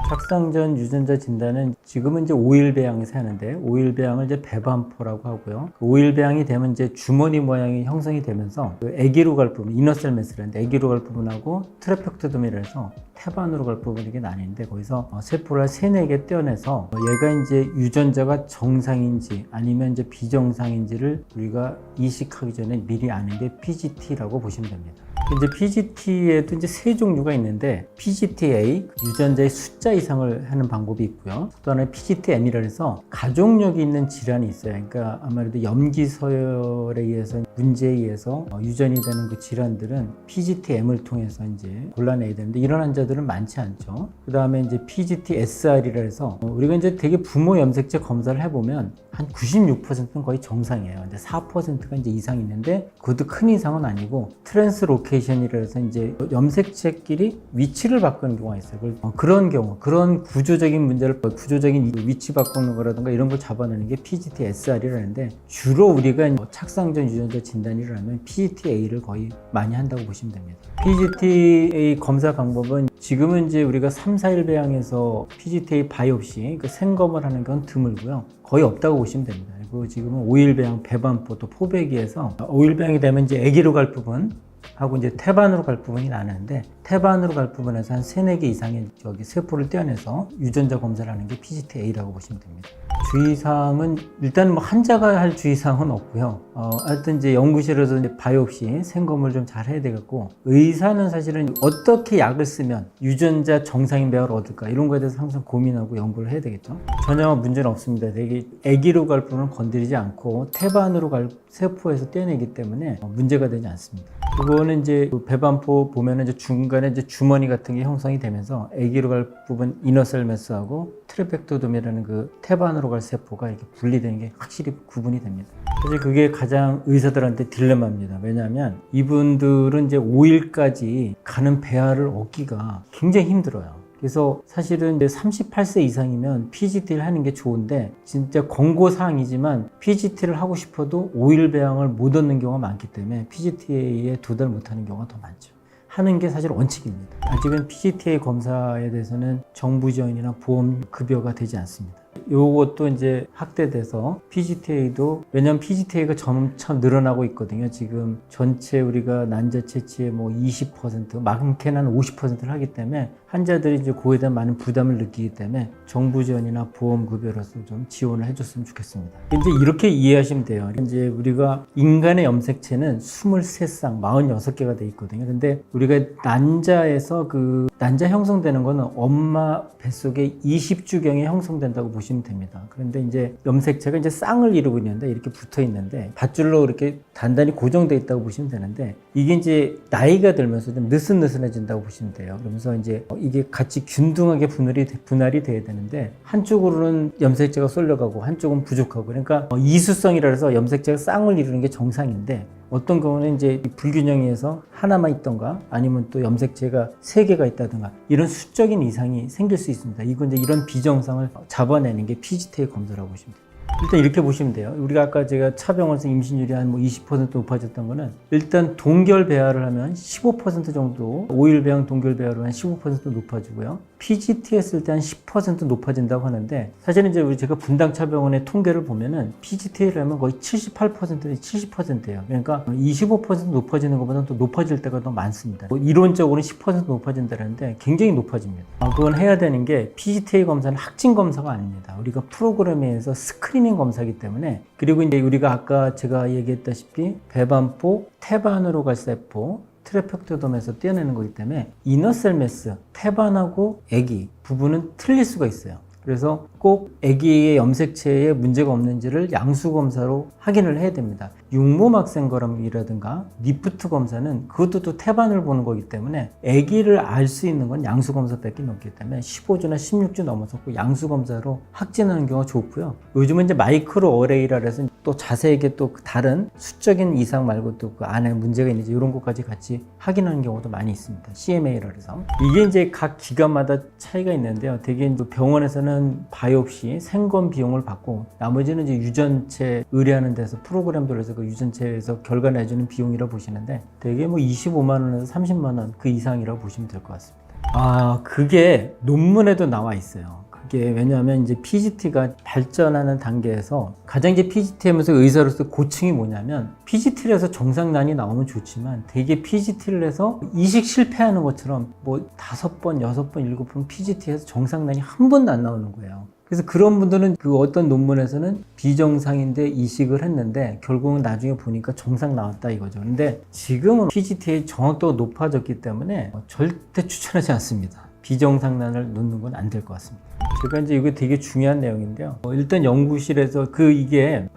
착상전 유전자 진단은 지금은 이제 5일 배양에서 하는데 5일 배양을 이제 배반포라고 하고요. 그 5일 배양이 되면 이제 주머니 모양이 형성이 되면서 그 애기로 갈 부분, 이너셀 매스라는데 애기로 갈 부분하고 트레펙토돔이라 해서 태반으로 갈 부분이 이게 나뉘는데 거기서 세포를 3, 4개 떼어내서 얘가 이제 유전자가 정상인지 아니면 이제 비정상인지를 우리가 이식하기 전에 미리 아는 게 PGT라고 보시면 됩니다. 이제 PGT에도 이제 3종류가 있는데 PGTA 유전자의 숫자 이상을 하는 방법이 있고요. 또 하나 PGT-M이라 해서 가족력이 있는 질환이 있어요. 그러니까 아무래도 염기 서열에 의해서 문제에 의해서 유전이 되는 그 질환들은 PGT-M을 통해서 이제 골라내야 되는데 이런 환자들은 많지 않죠. 그 다음에 이제 PGT-SR이라 해서 우리가 이제 되게 부모 염색체 검사를 해보면 한 96%는 거의 정상이에요. 근데 4%가 이제 이상이 있는데 그것도 큰 이상은 아니고 트랜스로케이션이라 해서 이제 염색체끼리 위치를 바꾸는 경우가 있어요. 그런 경우, 그런 구조적인 문제를 구조적인 위치 바꾸는 거라든가 이런 걸 잡아내는 게 PGT-SR이라는데 주로 우리가 착상전 유전자 진단이라면 PGT-A를 거의 많이 한다고 보시면 됩니다. PGT-A 검사 방법은 지금은 이제 우리가 3, 4일 배양에서 PGT-A 바이옵시, 그 생검을 하는 건 드물고요. 거의 없다고 보시면 됩니다. 그리고 지금은 5일 배양, 배반포, 또 포배기에서 5일 배양이 되면 이제 애기로 갈 부분 하고 이제 태반으로 갈 부분이 나는데 태반으로 갈 부분에서 한 3, 4개 이상의 세포를 떼어내서 유전자 검사를 하는 게 PGT-A라고 보시면 됩니다. 주의사항은 일단 뭐 환자가 할 주의사항은 없고요. 하여튼 이제 연구실에서 이제 바이옵시 생검을 좀 잘 해야 되겠고 의사는 사실은 어떻게 약을 쓰면 유전자 정상인 배양을 얻을까 이런 거에 대해서 항상 고민하고 연구를 해야 되겠죠. 전혀 문제는 없습니다. 되게 애기로 갈 부분은 건드리지 않고 태반으로 갈 세포에서 떼내기 때문에 문제가 되지 않습니다. 그거는 이제 배반포 보면은 이제 중간에 이제 주머니 같은 게 형성이 되면서 애기로 갈 부분 이너셀 매스하고 트레펙토돔이라는 그 태반으로 갈 세포가 이렇게 분리되는 게 확실히 구분이 됩니다. 사실 그게 가장 의사들한테 딜레마입니다. 왜냐하면 이분들은 이제 5일까지 가는 배아를 얻기가 굉장히 힘들어요. 그래서 사실은 38세 이상이면 PGT를 하는 게 좋은데 진짜 권고사항이지만 PGT를 하고 싶어도 5일 배양을 못 얻는 경우가 많기 때문에 PGT에 2달 못하는 경우가 더 많죠. 하는 게 사실 원칙입니다. 아직은 PGT-A 검사에 대해서는 정부 지원이나 보험 급여가 되지 않습니다. 요것도 이제 확대돼서 PGT-A도 왜냐면 PGT-A가 점차 늘어나고 있거든요. 지금 전체 우리가 난자 채취의 뭐 20%, 많게는 한 50%를 하기 때문에 환자들이 이제 그에 대한 많은 부담을 느끼기 때문에 정부 지원이나 보험 급여로서 좀 지원을 해줬으면 좋겠습니다. 이제 이렇게 이해하시면 돼요. 이제 우리가 인간의 염색체는 23쌍, 46개가 돼 있거든요. 근데 우리가 난자에서 그 난자 형성되는 거는 엄마 뱃속에 20주경에 형성된다고 보시면 됩니다. 그런데 이제 염색체가 이제 쌍을 이루고 있는데 이렇게 붙어 있는데 밧줄로 이렇게 단단히 고정되어 있다고 보시면 되는데 이게 이제 나이가 들면서 좀 느슨느슨해진다고 보시면 돼요. 그러면서 이제 이게 같이 균등하게 분할이 돼야 되는데 한쪽으로는 염색체가 쏠려가고 한쪽은 부족하고 그러니까 이수성이라 해서 염색체가 쌍을 이루는 게 정상인데 어떤 경우는 이제 불균형에서 하나만 있던가 아니면 또 염색체가 3개가 있다든가 이런 수적인 이상이 생길 수 있습니다. 이건 이제 이런 비정상을 잡아내는 게 PGT-A 검사라고 보시면 됩니다. 일단 이렇게 보시면 돼요. 우리가 아까 제가 차병원에서 임신율이 한 뭐 20% 높아졌던 거는 일단 동결 배아를 하면 15% 정도 5일 배양 동결 배아로 한 15% 높아지고요. PGT 했을 때 한 10% 높아진다고 하는데 사실은 이제 제가 분당 차병원의 통계를 보면은 PGT를 하면 거의 78%, 70%예요. 그러니까 25% 높아지는 것보다는 또 높아질 때가 더 많습니다. 이론적으로는 10% 높아진다는데 굉장히 높아집니다. 그건 해야 되는 게 PGT 검사는 확진 검사가 아닙니다. 우리가 프로그램에서 스크리닝 검사이기 때문에 그리고 이제 우리가 아까 제가 얘기했다시피 배반포, 태반으로 갈 세포 트레펙토돔에서 떼어내는 거기 때문에 이너셀 매스, 태반하고 애기 부분은 틀릴 수가 있어요. 그래서 꼭 아기의 염색체에 문제가 없는지를 양수 검사로 확인을 해야 됩니다. 육모막생거람이라든가 니프트 검사는 그것도 또 태반을 보는 거기 때문에 아기를 알 수 있는 건 양수 검사밖에 없기 때문에 15주나 16주 넘어섰고 양수 검사로 확진하는 경우가 좋고요. 요즘은 이제 마이크로 어레이라 해서 또 자세하게 또 다른 수적인 이상 말고 또 그 안에 문제가 있는지 이런 것까지 같이 확인하는 경우도 많이 있습니다. CMA라 해서 이게 이제 각 기관마다 차이가 있는데요. 대개 병원에서는 바이옵시 생검 비용을 받고 나머지는 이제 유전체 의뢰하는 데서 프로그램 돌려서 그 유전체에서 결과 내주는 비용이라고 보시는데 대개 뭐 25만 원에서 30만 원 그 이상이라고 보시면 될 것 같습니다. 그게 논문에도 나와 있어요. 그게 왜냐하면 이제 PGT가 발전하는 단계에서 가장 이제 PGT 하면서 의사로서 고충이 뭐냐면 PGT를 해서 정상난이 나오면 좋지만 되게 PGT를 해서 이식 실패하는 것처럼 뭐 5번, 6번, 7번 PGT 해서 정상난이 한 번도 안 나오는 거예요. 그래서 그런 분들은 그 어떤 논문에서는 비정상인데 이식을 했는데 결국은 나중에 보니까 정상 나왔다 이거죠. 근데 지금은 PGT의 정확도가 높아졌기 때문에 절대 추천하지 않습니다. 비정상난을 놓는 건 안 될 것 같습니다. 제가 이제 이거 되게 중요한 내용인데요. 일단 연구실에서 이게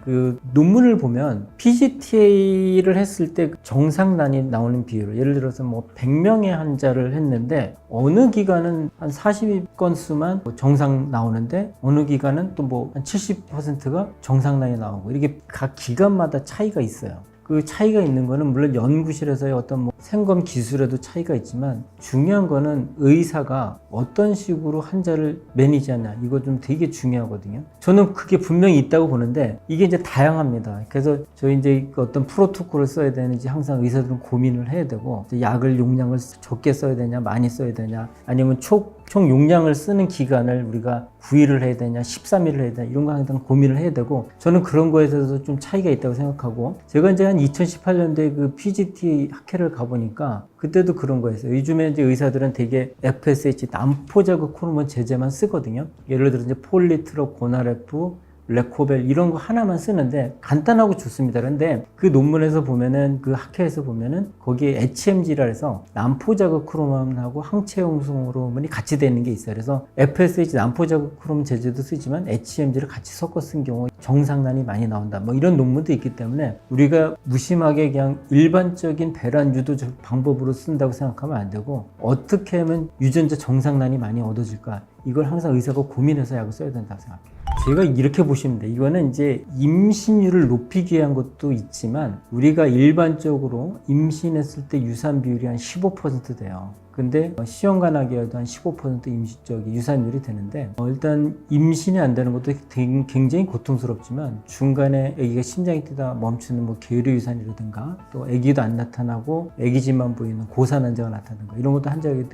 논문을 보면 PGT를 했을 때 정상난이 나오는 비율, 예를 들어서 뭐 100명의 환자를 했는데 어느 기간은 한 40건수만 정상 나오는데 어느 기간은 또 뭐 한 70%가 정상난이 나오고 이렇게 각 기간마다 차이가 있어요. 그 차이가 있는 거는 물론 연구실에서의 어떤 뭐 생검 기술에도 차이가 있지만 중요한 거는 의사가 어떤 식으로 환자를 매니지하냐 이거 좀 되게 중요하거든요. 저는 그게 분명히 있다고 보는데 이게 이제 다양합니다. 그래서 저희 이제 어떤 프로토콜을 써야 되는지 항상 의사들은 고민을 해야 되고 약을 용량을 적게 써야 되냐 많이 써야 되냐 아니면 총 용량을 쓰는 기간을 우리가 9일을 해야 되냐 13일을 해야 되냐 이런 거 항상 고민을 해야 되고 저는 그런 거에 대해서 좀 차이가 있다고 생각하고 제가 이제 한 2018년도에 그 PGT 학회를 가보니까 그때도 그런 거였어요. 요즘에 이제 의사들은 되게 FSH 난포 자극 호르몬 제제만 쓰거든요. 예를 들어 이제 폴리트럽, 고나레프, 레코벨 이런 거 하나만 쓰는데 간단하고 좋습니다. 그런데 그 논문에서 보면은 그 학회에서 보면은 거기에 HMG라 해서 난포자극 호르몬하고 항체용성 호르몬이 같이 되는 게 있어요. 그래서 FSH 난포자극 호르몬 제제도 쓰지만 HMG를 같이 섞어 쓴 경우 정상난이 많이 나온다. 뭐 이런 논문도 있기 때문에 우리가 무심하게 그냥 일반적인 배란 유도 방법으로 쓴다고 생각하면 안 되고 어떻게 하면 유전자 정상난이 많이 얻어질까? 이걸 항상 의사가 고민해서 약을 써야 된다고 생각해요. 제가 이렇게 보시면 돼요. 이거는 이제 임신율을 높이기 위한 것도 있지만 우리가 일반적으로 임신했을 때 유산 비율이 한 15% 돼요. 근데 시험관하기에도 한 15% 유산율이 되는데 일단 임신이 안 되는 것도 굉장히 고통스럽지만 중간에 아기가 심장이 뛰다 멈추는 뭐 계류 유산이라든가 또 아기도 안 나타나고 아기집만 보이는 고산 환자가 나타나는 거 이런 것도 환자에게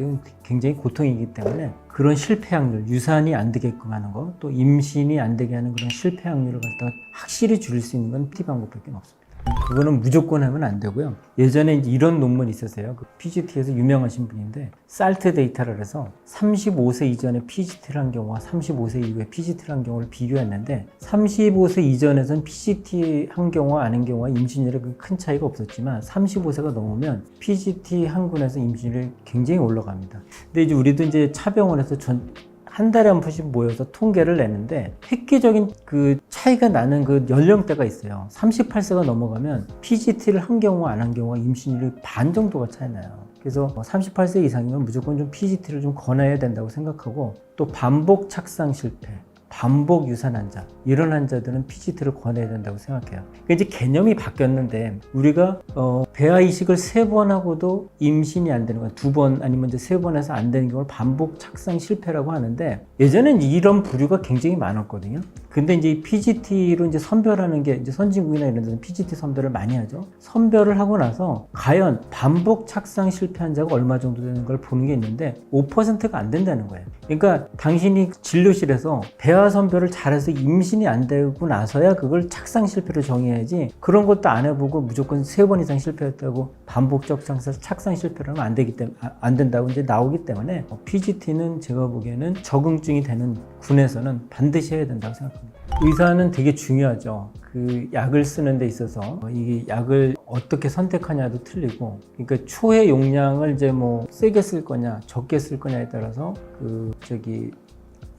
굉장히 고통이기 때문에 그런 실패 확률, 유산이 안 되게끔 하는 거, 또 임신이 안 되게 하는 그런 실패 확률을 갖다가 확실히 줄일 수 있는 건 PT 방법밖에 없습니다. 그거는 무조건 하면 안 되고요. 예전에 이제 이런 논문이 있었어요. 그 PGT에서 유명하신 분인데 살트 데이터를 해서 35세 이전에 PGT를 한 경우와 35세 이후에 PGT를 한 경우를 비교했는데 35세 이전에서는 PGT 한 경우와 안 한 경우와 임신율에 큰 차이가 없었지만 35세가 넘으면 PGT 한 군에서 임신율이 굉장히 올라갑니다. 근데 이제 우리도 이제 차병원에서 한 달에 한 번씩 모여서 통계를 내는데 획기적인 그 차이가 나는 그 연령대가 있어요. 38세가 넘어가면 PGT를 한 경우와 안 한 경우와 임신율이 반 정도가 차이 나요. 그래서 38세 이상이면 무조건 좀 PGT를 좀 권해야 된다고 생각하고 또 반복 착상 실패, 반복 유산 환자 이런 환자들은 PGT를 권해야 된다고 생각해요. 그러니까 이제 개념이 바뀌었는데 우리가 배아 이식을 3번 하고도 임신이 안 되는 거야. 2번 아니면 이제 3번 해서 안 되는 경우를 반복 착상 실패라고 하는데 예전엔 이런 부류가 굉장히 많았거든요. 근데 이제 PGT로 이제 선별하는 게 이제 선진국이나 이런 데는 PGT 선별을 많이 하죠. 선별을 하고 나서 과연 반복 착상 실패 환자가 얼마 정도 되는 걸 보는 게 있는데 5%가 안 된다는 거예요. 그러니까 당신이 진료실에서 배아 선별을 잘해서 임신이 안 되고 나서야 그걸 착상 실패로 정해야지 그런 것도 안 해보고 무조건 3번 이상 실패했다고 반복적 착상 실패를 하면 안 된다고 이제 나오기 때문에 PGT는 제가 보기에는 적응증이 되는 군에서는 반드시 해야 된다고 생각합니다. 의사는 되게 중요하죠. 그 약을 쓰는 데 있어서 이게 약을 어떻게 선택하냐도 틀리고 그러니까 초의 용량을 이제 뭐 세게 쓸 거냐 적게 쓸 거냐에 따라서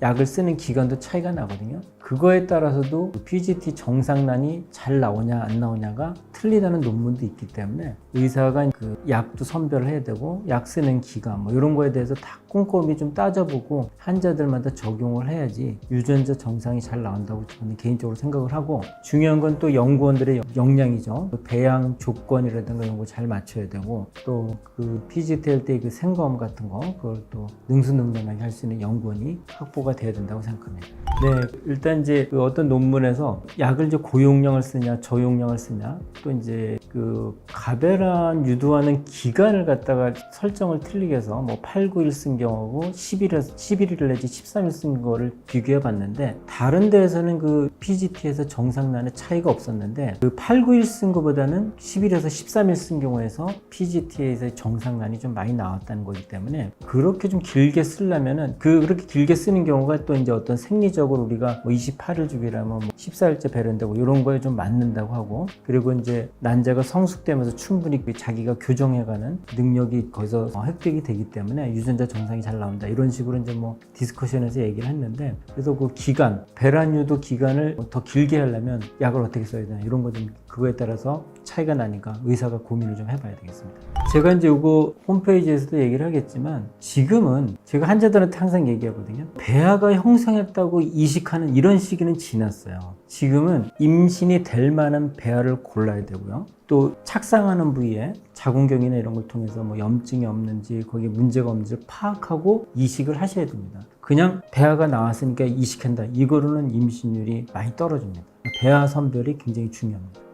약을 쓰는 기간도 차이가 나거든요. 그거에 따라서도 PGT 정상난이 잘 나오냐 안 나오냐가 틀리다는 논문도 있기 때문에 의사가 그 약도 선별을 해야 되고 약 쓰는 기간 뭐 이런 거에 대해서 다 꼼꼼히 좀 따져보고 환자들마다 적용을 해야지 유전자 정상이 잘 나온다고 저는 개인적으로 생각을 하고 중요한 건 또 연구원들의 역량이죠. 그 배양 조건이라든가 이런 거 잘 맞춰야 되고 또 그 PGT 할 때 그 생검 같은 거 그걸 또 능수능란하게 할 수 있는 연구원이 확보가 돼야 된다고 생각합니다. 네, 일단 이제 그 어떤 논문에서 약을 이제 고용량을 쓰냐 저용량을 쓰냐 또 이제 그 가배란 유도하는 기간을 갖다가 설정을 틀리게 해서 뭐 8, 9일 쓴 경우고 11일 내지 13일 쓴 거를 비교해 봤는데 다른 데에서는 그 PGT에서 정상난의 차이가 없었는데 그 8, 9일 쓴 거보다는 10일에서 13일 쓴 경우에서 PGT에서 정상난이 좀 많이 나왔다는 거기 때문에 그렇게 좀 길게 쓰려면은 그렇게 길게 쓰는 경우가 또 이제 어떤 생리적으로 우리가 뭐 28일 주기라면 뭐 14일째 배련되고 이런 거에 좀 맞는다고 하고 그리고 이제 난자가 성숙되면서 충분히 자기가 교정해가는 능력이 거기서 획득이 되기 때문에 유전자 정상이 잘 나온다 이런 식으로 이제 뭐 디스커션에서 얘기를 했는데 그래서 그 기간 배란 유도 기간을 더 길게 하려면 약을 어떻게 써야 되나 이런 거 좀 그거에 따라서 차이가 나니까 의사가 고민을 좀 해봐야 되겠습니다. 제가 이제 이거 홈페이지에서도 얘기를 하겠지만 지금은 제가 환자들한테 항상 얘기하거든요. 배아가 형성했다고 이식하는 이런 시기는 지났어요. 지금은 임신이 될 만한 배아를 골라야 되고요. 또 착상하는 부위에 자궁경이나 이런 걸 통해서 뭐 염증이 없는지 거기에 문제가 없는지 파악하고 이식을 하셔야 됩니다. 그냥 배아가 나왔으니까 이식한다. 이거로는 임신율이 많이 떨어집니다. 배아 선별이 굉장히 중요합니다.